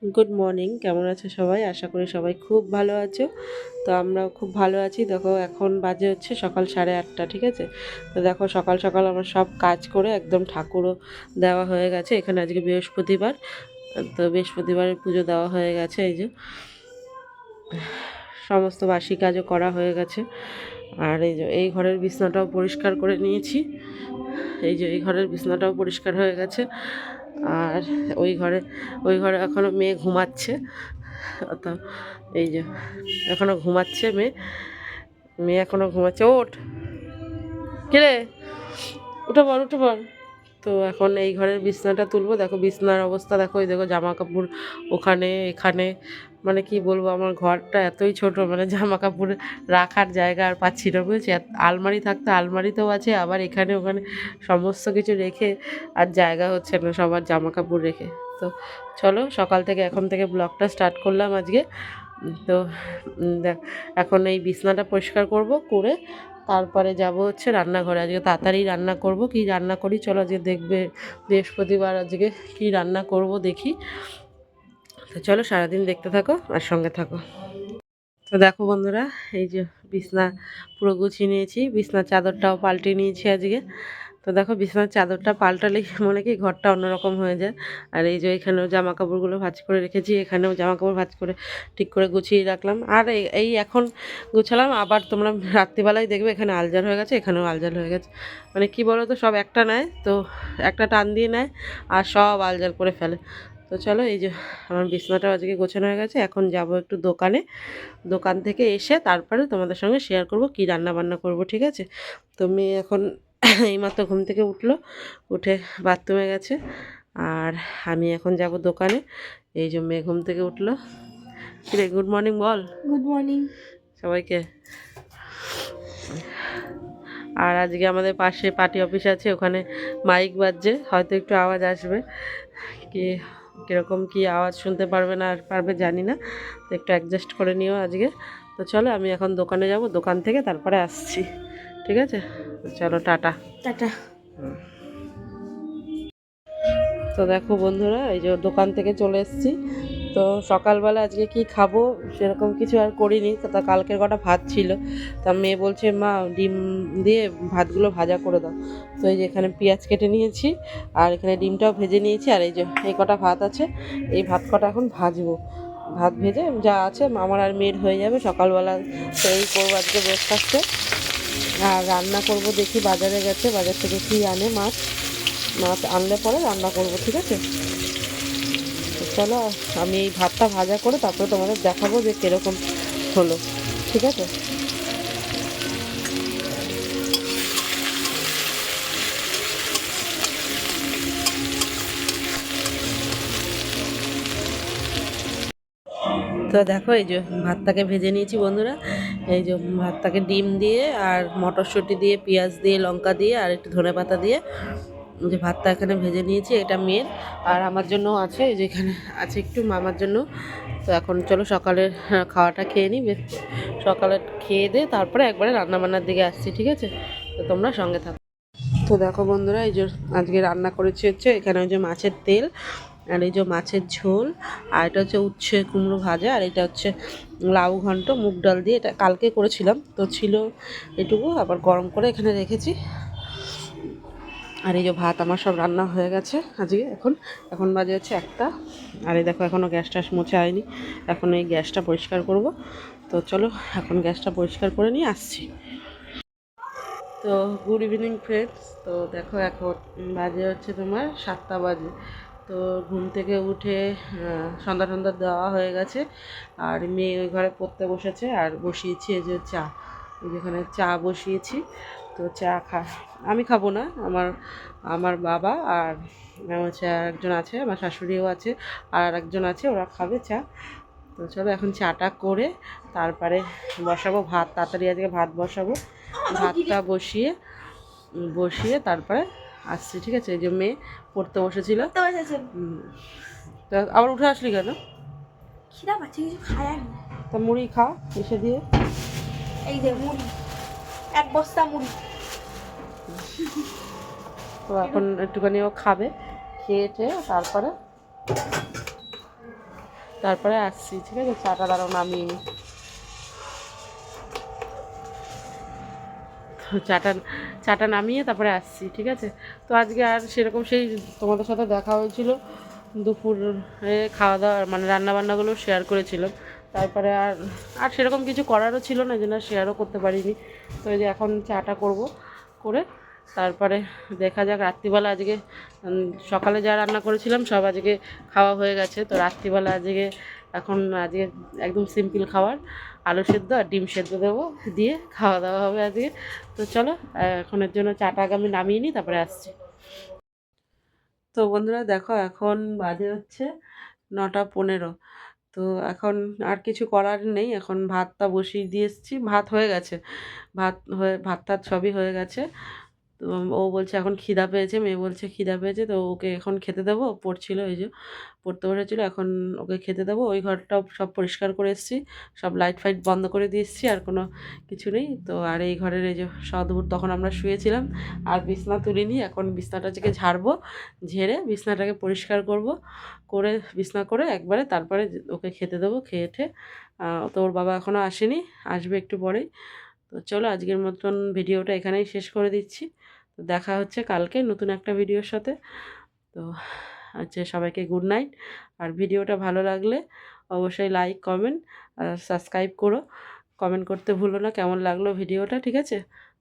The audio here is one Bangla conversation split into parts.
গুড মর্নিং, কেমন আছো সবাই? আশা করি সবাই খুব ভালো আছো। তো আমরাও খুব ভালো আছি। দেখো এখন বাজে হচ্ছে সকাল 8:30, ঠিক আছে? তো দেখো সকাল সকাল আমার সব কাজ করে একদম ঠাকুরও দেওয়া হয়ে গেছে। এখানে আজকে বৃহস্পতিবার, তো বৃহস্পতিবারের পুজো দেওয়া হয়ে গেছে। এই যে সমস্ত বাসি কাজও করা হয়ে গেছে। আর এই যে এই ঘরের বিছনাটাও পরিষ্কার করে নিয়েছি। এই যে এই ঘরের বিছনাটাও পরিষ্কার হয়ে গেছে। আর ওই ঘরে এখনও মেয়ে ঘুমাচ্ছে। তো এই যে এখনও ঘুমাচ্ছে মেয়ে এখনও ঘুমাচ্ছে। ওঠ, কিরে, উঠে পড় উঠে পড়। তো এখন এই ঘরের বিছনাটা তুলবো। দেখো বিছনার অবস্থা দেখো, এই দেখো জামা কাপড় ওখানে এখানে, মানে কি বলবো, আমার ঘরটা এতই ছোট, মানে জামা কাপড় রাখার জায়গা আর পাচ্ছি না, বুঝেছি। আলমারি থাকতে আলমারিতেও আছে, আবার এখানে ওখানে সমস্ত কিছু রেখে আর জায়গা হচ্ছে না সবার জামা কাপড় রেখে। তো চলো সকাল থেকে এখন থেকে ব্লগটা স্টার্ট করলাম আজকে। তো দেখ এখন এই বিছনাটা পরিষ্কার করে তারপরে যাব হচ্ছে রান্নাঘরে। আজকে তাড়াতাড়ি রান্না করব। কি রান্না করি চলো আজকে দেখবে। বৃহস্পতিবার আজকে কি রান্না করব দেখি। তো চলো সারাদিন দেখতে থাকো আর সঙ্গে থাকো। তো দেখো বন্ধুরা, এই যে বিছনা পুরো গুছিয়ে নিয়েছি, বিছনার চাদরটাও পাল্টে নিয়েছি আজকে। তো দেখো বিছানার চাদরটা পাল্টালেই মনে কি ঘরটা অন্যরকম হয়ে যায়। আর এই যে এখানেও জামা কাপড়গুলো ভাঁজ করে রেখেছি, এখানেও জামা কাপড় ভাঁজ করে ঠিক করে গুছিয়ে রাখলাম। আর এই এখন গুছালাম, আবার তোমরা রাত্রিবেলায় দেখবে এখানে আলজাল হয়ে গেছে, এখানেও আলজাল হয়ে গেছে। মানে কি বলো তো, সব একটা নেয় তো, একটা টান দিয়ে নেয় আর সব আলজাল করে ফেলে। তো চলো এই যে আমার বিছনাটাও আজকে গোছানো হয়ে গেছে। এখন যাব একটু দোকান থেকে এসে তারপরে তোমাদের সঙ্গে শেয়ার করব কি রান্না বান্না করব, ঠিক আছে? তো মেয়ে এখন এইমাত্র ঘুম থেকে উঠে বাথরুমে গেছে। আর আমি এখন যাব দোকানে। এই যে মেয়ে ঘুম থেকে উঠলো। কিরে, গুড মর্নিং বল। গুড মর্নিং সবাইকে। আর আজকে আমাদের পাশে পার্টি অফিস আছে, ওখানে মাইক বাজছে, হয়তো একটু আওয়াজ আসবে। কি কীরকম কি আওয়াজ শুনতে পারবে না পারবে জানি না, তো একটু অ্যাডজাস্ট করে নিও আজকে। তো চলো আমি এখন দোকানে যাব, দোকান থেকে তারপরে আসছি, ঠিক আছে? চলো টাটা টাটা। তো দেখো বন্ধুরা, এই যে দোকান থেকে চলে এসেছি। তো সকালবেলা আজকে কি খাবো সেরকম কিছু আর করিনি। তো তা কালকের কটা ভাত ছিল, তা মেয়ে বলছে মা ডিম দিয়ে ভাতগুলো ভাজা করে দাও। তো এই যে এখানে পেঁয়াজ কেটে নিয়েছি, আর এখানে ডিমটাও ভেজে নিয়েছি, আর এই যে এই কটা ভাত আছে, এই ভাত কটা এখন ভাজবো। ভাত ভেজে যা আছে আমার আর মেয়ের হয়ে যাবে সকালবেলা। তো এই করবো আজকে ব্রেকফাস্টে। আর রান্না করব দেখি, বাজারে গেছে, বাজার থেকে কী আনে, মাছ আনলে পরে রান্না করব, ঠিক আছে? চলো আমি এই ভাতটা ভাজা করে তারপরে তোমাদের দেখাবো যে কীরকম হলো, ঠিক আছে? তো দেখো এই যে ভাতটাকে ভেজে নিয়েছি বন্ধুরা। এই যে ভাতটাকে ডিম দিয়ে আর মটরশুঁটি দিয়ে পেঁয়াজ দিয়ে লঙ্কা দিয়ে আর একটু ধনেপাতা দিয়ে যে ভাতটা এখানে ভেজে নিয়েছি, এটা মেয়ের আর আমার জন্য আছে। এই যে এখানে আছে একটু মামার জন্য। তো এখন চলো সকালের খাওয়াটা খেয়ে নিই। সকালে খেয়ে দিয়ে তারপরে একবারে রান্নাবান্নার দিকে আসছি, ঠিক আছে? তো তোমরা সঙ্গে থাকো। তো দেখো বন্ধুরা, এই যে আজকে রান্না করেছি হচ্ছে এখানে ওই যে মাছের তেল, আর এই যে মাছের ঝোল, আর এটা হচ্ছে উচ্ছে কুমড়ো ভাজা, আর এটা হচ্ছে লাউ ঘন্ট মুগ ডাল দিয়ে। এটা কালকে করেছিলাম, তো ছিল এটুকু, আবার গরম করে এখানে রেখেছি। আর এই যে ভাত আমার সব রান্না হয়ে গেছে আজকে। এখন বাজে হচ্ছে 1টা। আর এই দেখো এখনও গ্যাস ট্যাস মুছে হয়নি, এখন এই গ্যাসটা পরিষ্কার করব। তো চলো এখন গ্যাসটা পরিষ্কার করে নিয়ে আসছি। তো গুড ইভিনিং ফ্রেন্ডস। তো দেখো এখন বাজে হচ্ছে তোমার 7টা বাজে। তো ঘুম থেকে উঠে সন্ধ্যা দেওয়া হয়ে গেছে, আর মেয়ে ওই ঘরে পড়তে বসেছে। আর বসিয়েছি এই যে চা, এই যেখানে চা বসিয়েছি। তো চা আমি খাবো না, আমার বাবা আর হচ্ছে একজন আছে, আমার শাশুড়িও আছে, আর একজন আছে, ওরা খাবে চা। তো চলো এখন চাটা করে তারপরে বসাবো ভাত, তাড়াতাড়ি আজকে ভাত বসাবো। ভাতটা বসিয়ে তারপরে আসছি, ঠিক আছে? এই যে মেয়ে পড়তে বসেছিল। তা আবার উঠে আসলি কেন? খিদা পাচ্ছে, কিছু খায় না। তা মুড়ি খা এসে দিয়ে। এই যে মুড়ি, 1 বস্তা মুড়ি। তো এখন একটুখানি ও খাবে, খেয়েছে তারপরে তারপরে আসছি, ঠিক আছে? চাটা দাঁড়াও নামিয়ে নিই। তো চাটা নামিয়ে তারপরে আসছি, ঠিক আছে? তো আজকে আর সেরকম সেই তোমাদের সাথে দেখা হয়েছিল দুপুরে খাওয়া দাওয়া মানে রান্নাবান্নাগুলো শেয়ার করেছিলাম। তারপরে আর আর সেরকম কিছু করারও ছিল না, যে না শেয়ারও করতে পারিনি। তো এই যে এখন চাটা করব, করে তারপরে দেখা যাক রাত্রিবেলা আজকে সকালে যা রান্না করেছিলাম সব আজকে খাওয়া হয়ে গেছে। তো রাত্রিবেলা আজকে একদম সিম্পল খাবার, আলু সেদ্ধ আর ডিম সেদ্ধ দেবো, দিয়ে খাওয়া দাওয়া হবে আজকে। তো চলো এখনের জন্য চাটা আগে আমি নামিয়ে নিই, তারপরে আসছি। তো বন্ধুরা দেখো, এখন বাজে হচ্ছে 9:15। তো এখন আর কিছু করার নেই, এখন ভাতটা বসিয়ে দিয়ে এসেছি, ভাত হয়ে গেছে, ভাত টাত সবই হয়ে গেছে। তো ও বলছে এখন খিদা পেয়েছে, মেয়ে বলছে খিদা পেয়েছে, তো ওকে এখন খেতে দেবো। পড়ছিল, এই যে পড়তে বসেছিল, এখন ওকে খেতে দেবো। ওই ঘরটাও সব পরিষ্কার করে এসেছি, সব লাইট ফাইট বন্ধ করে দিয়ে এসেছি, আর কোনো কিছু নেই। তো আর এই ঘরের এই যে সদূর তখন আমরা শুয়েছিলাম, আর বিছনা তুলিনি, এখন বিছনাটাকে ঝাড়বো, ঝেড়ে বিছনাটাকে পরিষ্কার করব, করে বিছনা করে একবারে তারপরে ওকে খেতে দেবো। খেয়ে ঠে তো ওর বাবা এখনও আসেনি, আসবে একটু পরেই। তো চলো আজকের মতন ভিডিওটা এখানেই শেষ করে দিচ্ছি। তো দেখা হচ্ছে কালকে নতুন একটা ভিডিওর সাথে। তো সবাইকে গুড নাইট। আর ভিডিওটা ভালো লাগলে অবশ্যই লাইক, কমেন্ট আর সাবস্ক্রাইব করো। কমেন্ট করতে ভুলো না কেমন লাগলো ভিডিওটা, ঠিক আছে?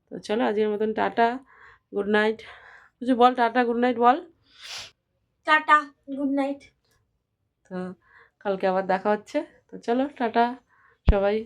তো চলো আজকের মতন টাটা, গুড নাইট। কিছু বল, টাটা গুড নাইট বল। Tata, good night. তো কালকে আবার দেখা হচ্ছে। তো চলো টাটা সবাই।